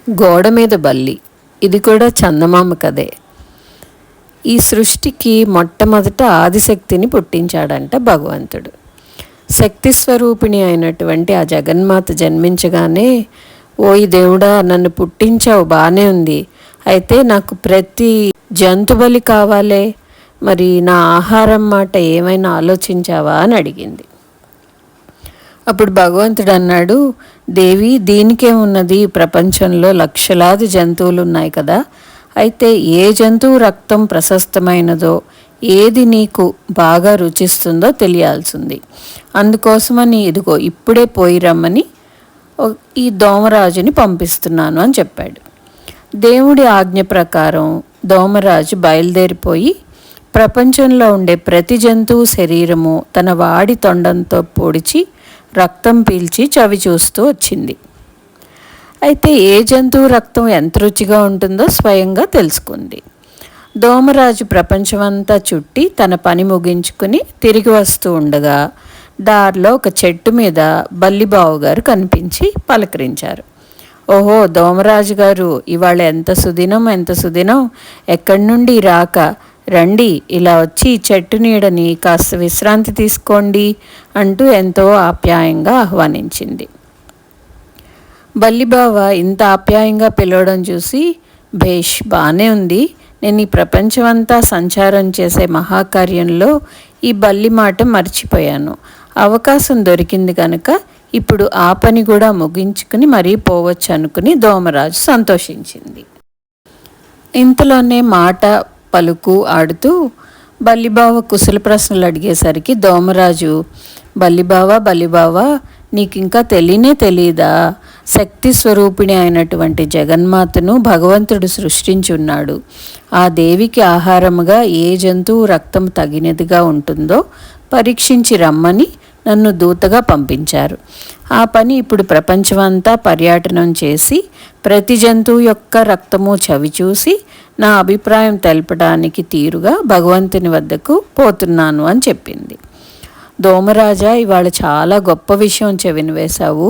గోడ మీద బల్లి, ఇది కూడా చందమామ కథే. ఈ సృష్టికి మొట్టమొదట ఆదిశక్తిని పుట్టించాడంట భగవంతుడు. శక్తి స్వరూపిణి అయినటువంటి ఆ జగన్మాత జన్మించగానే, ఓయ్ దేవుడా, నన్ను పుట్టించావు, బాగానే ఉంది, అయితే నాకు ప్రతి జంతుబలి కావాలే, మరి నా ఆహారం మాట ఏమైనా ఆలోచించావా అని అడిగింది. అప్పుడు భగవంతుడు అన్నాడు, దేవి, దీనికేమున్నది, ప్రపంచంలో లక్షలాది జంతువులు ఉన్నాయి కదా, అయితే ఏ జంతువు రక్తం ప్రశస్తమైనదో, ఏది నీకు బాగా రుచిస్తుందో తెలియాల్సింది. అందుకోసమని ఇదిగో ఇప్పుడే పోయి రమ్మని ఈ దోమరాజుని పంపిస్తున్నాను అని చెప్పాడు. దేవుడి ఆజ్ఞ ప్రకారం దోమరాజు బయలుదేరిపోయి ప్రపంచంలో ఉండే ప్రతి జంతువు శరీరము తన వాడి తొండంతో పొడిచి రక్తం పీల్చి చవి చూస్తూ వచ్చింది. అయితే ఏ జంతువు రక్తం ఎంత రుచిగా ఉంటుందో స్వయంగా తెలుసుకుంది. దోమరాజు ప్రపంచమంతా చుట్టి తన పని ముగించుకుని తిరిగి వస్తూ ఉండగా దారిలో ఒక చెట్టు మీద బల్లిబావు గారు కనిపించి పలకరించారు. ఓహో, దోమరాజు గారు, ఇవాళ ఎంత సుదినం, ఎక్కడి నుండి రాక, రండి, ఇలా వచ్చి చెట్టు నీడని కాస్త విశ్రాంతి తీసుకోండి అంటూ ఎంతో ఆప్యాయంగా ఆహ్వానించింది. బల్లిబావ ఇంత ఆప్యాయంగా పిలవడం చూసి, భేష్, బాగానే ఉంది, నేను ఈ ప్రపంచమంతా సంచారం చేసే మహాకార్యంలో ఈ బల్లి మాట మర్చిపోయాను, అవకాశం దొరికింది కనుక ఇప్పుడు ఆ పని కూడా ముగించుకుని మరీ పోవచ్చు అనుకుని దోమరాజు సంతోషించింది. ఇంతలోనే మాట పలుకు ఆడుతూ బల్లిబావ కుశల ప్రశ్నలు అడిగేసరికి దోమరాజు, బల్లిబావ, నీకు ఇంకా తెలీదా, శక్తి స్వరూపిణి అయినటువంటి జగన్మాతను భగవంతుడు సృష్టించున్నాడు. ఆ దేవికి ఆహారముగా ఏ జంతువు రక్తం తగినదిగా ఉంటుందో పరీక్షించి రమ్మని నన్ను దూతగా పంపించారు. ఆ పని ఇప్పుడు ప్రపంచమంతా పర్యటనం చేసి ప్రతి జంతువు యొక్క రక్తము చవిచూసి నా అభిప్రాయం తెలపడానికి తీరుగా భగవంతుని వద్దకు పోతున్నాను అని చెప్పింది. దోమరాజా, ఇవాళ చాలా గొప్ప విషయం చెవిని వేశావు.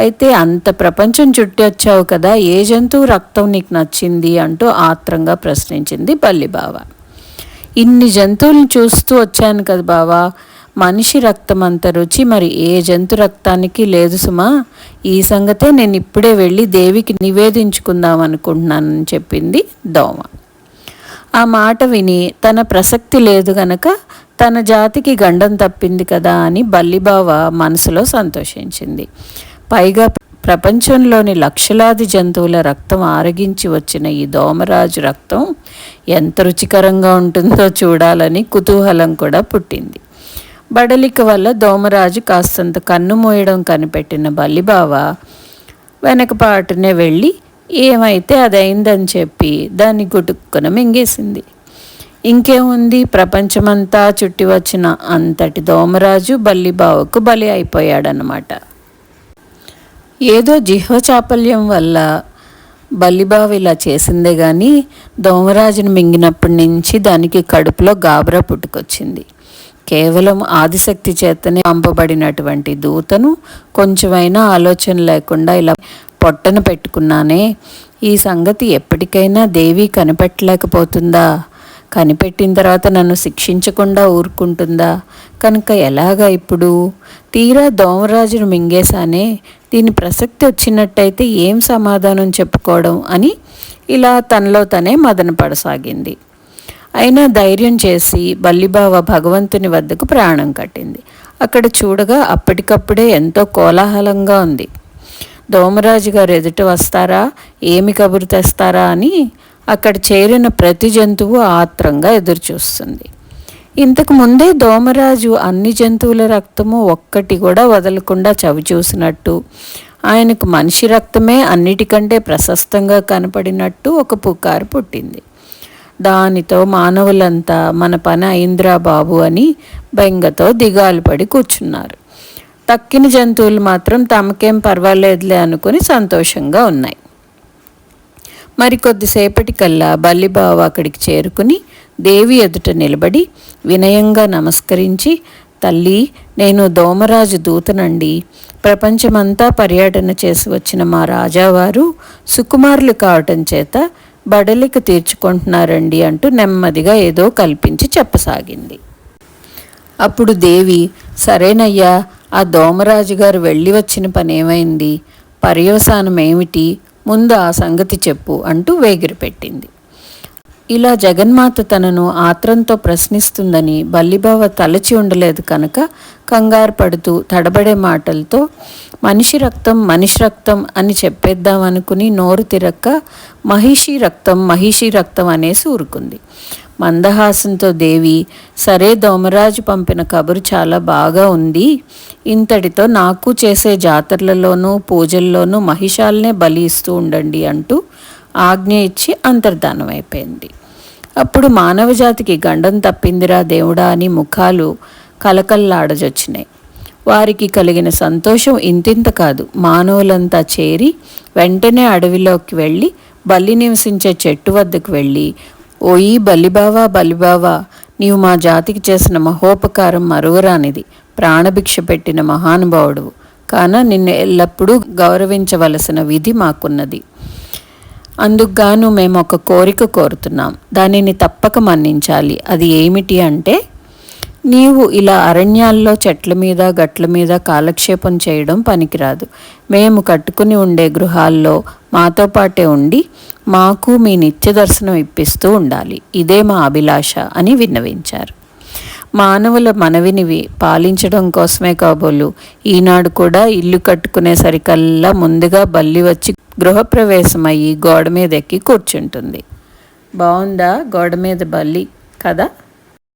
అయితే అంత ప్రపంచం చుట్టి వచ్చావు కదా, ఏ జంతువు రక్తం నీకు నచ్చింది అంటూ ఆత్రంగా ప్రశ్నించింది బల్లిబావ. ఇన్ని జంతువులను చూస్తూ వచ్చాను కదా బావా, మనిషి రక్తం అంత రుచి మరి ఏ జంతు రక్తానికి లేదు సుమా, ఈ సంగతే నేను ఇప్పుడే వెళ్ళి దేవికి నివేదించుకుందాం అనుకుంటున్నానని చెప్పింది దోమ. ఆ మాట విని తన ప్రసక్తి లేదు గనక తన జాతికి గండం తప్పింది కదా అని బల్లిబావ మనసులో సంతోషించింది. పైగా ప్రపంచంలోని లక్షలాది జంతువుల రక్తం ఆరగించి వచ్చిన ఈ దోమరాజు రక్తం ఎంత రుచికరంగా ఉంటుందో చూడాలని కుతూహలం కూడా పుట్టింది. బడలిక వల్ల దోమరాజు కాస్తంత కన్ను మూయడం కనిపెట్టిన బల్లిబావ వెనకపాటునే వెళ్ళి ఏమైతే అదైందని చెప్పి దాన్ని గుటుక్కున మింగేసింది. ఇంకేముంది, ప్రపంచమంతా చుట్టి వచ్చిన అంతటి దోమరాజు బల్లిబావకు బలి అయిపోయాడనమాట. ఏదో జిహ్వ చాపల్యం వల్ల బల్లిబావ ఇలా చేసిందే కానీ దోమరాజును మింగినప్పటి నుంచి దానికి కడుపులో గాబరా పుట్టుకొచ్చింది. కేవలం ఆదిశక్తి చేతనే పంపబడినటువంటి దూతను కొంచెమైనా ఆలోచన లేకుండా ఇలా పొట్టన పెట్టుకున్నానే, ఈ సంగతి ఎప్పటికైనా దేవి కనిపెట్టలేకపోతుందా, కనిపెట్టిన తర్వాత నన్ను శిక్షించకుండా ఊరుకుంటుందా, కనుక ఎలాగా ఇప్పుడు, తీరా దోమరాజును మింగేశానే, దీని ప్రసక్తి వచ్చినట్టయితే ఏం సమాధానం చెప్పుకోవడం అని ఇలా తనలో తనే మదనపడసాగింది. అయినా ధైర్యం చేసి బల్లిబావ భగవంతుని వద్దకు ప్రాణం కట్టింది. అక్కడ చూడగా అప్పటికప్పుడే ఎంతో కోలాహలంగా ఉంది. దోమరాజు గారు ఎదుట వస్తారా, ఏమి కబురు తెస్తారా అని అక్కడ చేరిన ప్రతి జంతువు ఆత్రంగా ఎదురుచూస్తుంది. ఇంతకు ముందే దోమరాజు అన్ని జంతువుల రక్తము ఒక్కటి కూడా వదలకుండా చవి చూసినట్టు, ఆయనకు మనిషి రక్తమే అన్నిటికంటే ప్రశస్తంగా కనపడినట్టు ఒక పుకారు పుట్టింది. దానితో మానవులంతా మన పని అయింద్రా బాబు అని బెంగతో దిగాలు పడి కూర్చున్నారు. తక్కిన జంతువులు మాత్రం తమకేం పర్వాలేదులే అనుకుని సంతోషంగా ఉన్నాయి. మరికొద్దిసేపటికల్లా బల్లిబావ అక్కడికి చేరుకుని దేవి ఎదుట నిలబడి వినయంగా నమస్కరించి తల్లి, నేను దోమరాజు దూతనండి. ప్రపంచమంతా పర్యటన చేసి వచ్చిన మా రాజావారు సుకుమారులు కావటం చేత బడలిక తీర్చుకుంటున్నారండి అంటూ నెమ్మదిగా ఏదో కల్పించి చెప్పసాగింది. అప్పుడు దేవి, సరేనయ్యా, ఆ దోమరాజు గారు వెళ్ళి వచ్చిన పని ఏమైంది, పర్యవసానం ఏమిటి, ముందు ఆ సంగతి చెప్పు అంటూ వేగిరిపెట్టింది. ఇలా జగన్మాత తనను ఆత్రంతో ప్రశ్నిస్తుందని బల్లిబావ తలచి ఉండలేదు కనుక కంగారు పడుతూ తడబడే మాటలతో మనిషి రక్తం అని చెప్పేద్దామనుకుని నోరు తిరక్క మహిషి రక్తం అనేసి ఊరుకుంది. మందహాసంతో దేవి, సరే, దోమరాజు పంపిన కబురు చాలా బాగా ఉంది. ఇంతటితో నాకు చేసే జాతరలలోనూ పూజల్లోనూ మహిషాలనే బలి ఇస్తూ ఉండండి అంటూ ఆజ్ఞ ఇచ్చి అంతర్ధానం అయిపోయింది. అప్పుడు మానవజాతికి గండం తప్పిందిరా దేవుడా అని ముఖాలు కలకల్లాడజొచ్చినాయి. వారికి కలిగిన సంతోషం ఇంతింత కాదు. మానవులంతా చేరి వెంటనే అడవిలోకి వెళ్ళి బల్లి నివసించే చెట్టు వద్దకు వెళ్ళి, ఓయి బలిబావా, నీవు మా జాతికి చేసిన మహోపకారం మరువరానిది. ప్రాణభిక్ష పెట్టిన మహానుభావుడు కాన నిన్ను ఎల్లప్పుడూ గౌరవించవలసిన విధి మాకున్నది. అందుకుగాను మేము ఒక కోరిక కోరుతున్నాం. దానిని తప్పక మన్నించాలి. అది ఏమిటి అంటే, నీవు ఇలా అరణ్యాల్లో చెట్ల మీద గట్ల మీద కాలక్షేపం చేయడం పనికిరాదు. మేము కట్టుకుని ఉండే గృహాల్లో మాతో పాటే ఉండి మాకు మీ నిత్య దర్శనం ఇప్పిస్తూ ఉండాలి. ఇదే మా అభిలాష అని విన్నవించారు. మానవుల మనవినివి పాలించడం కోసమే కాబోలు ఈనాడు కూడా ఇల్లు కట్టుకునేసరికల్లా ముందుగా బల్లి వచ్చి గృహప్రవేశమయ్యి గోడ మీద ఎక్కి కూర్చుంటుంది. బాగుందా గోడ మీద బల్లి కదా?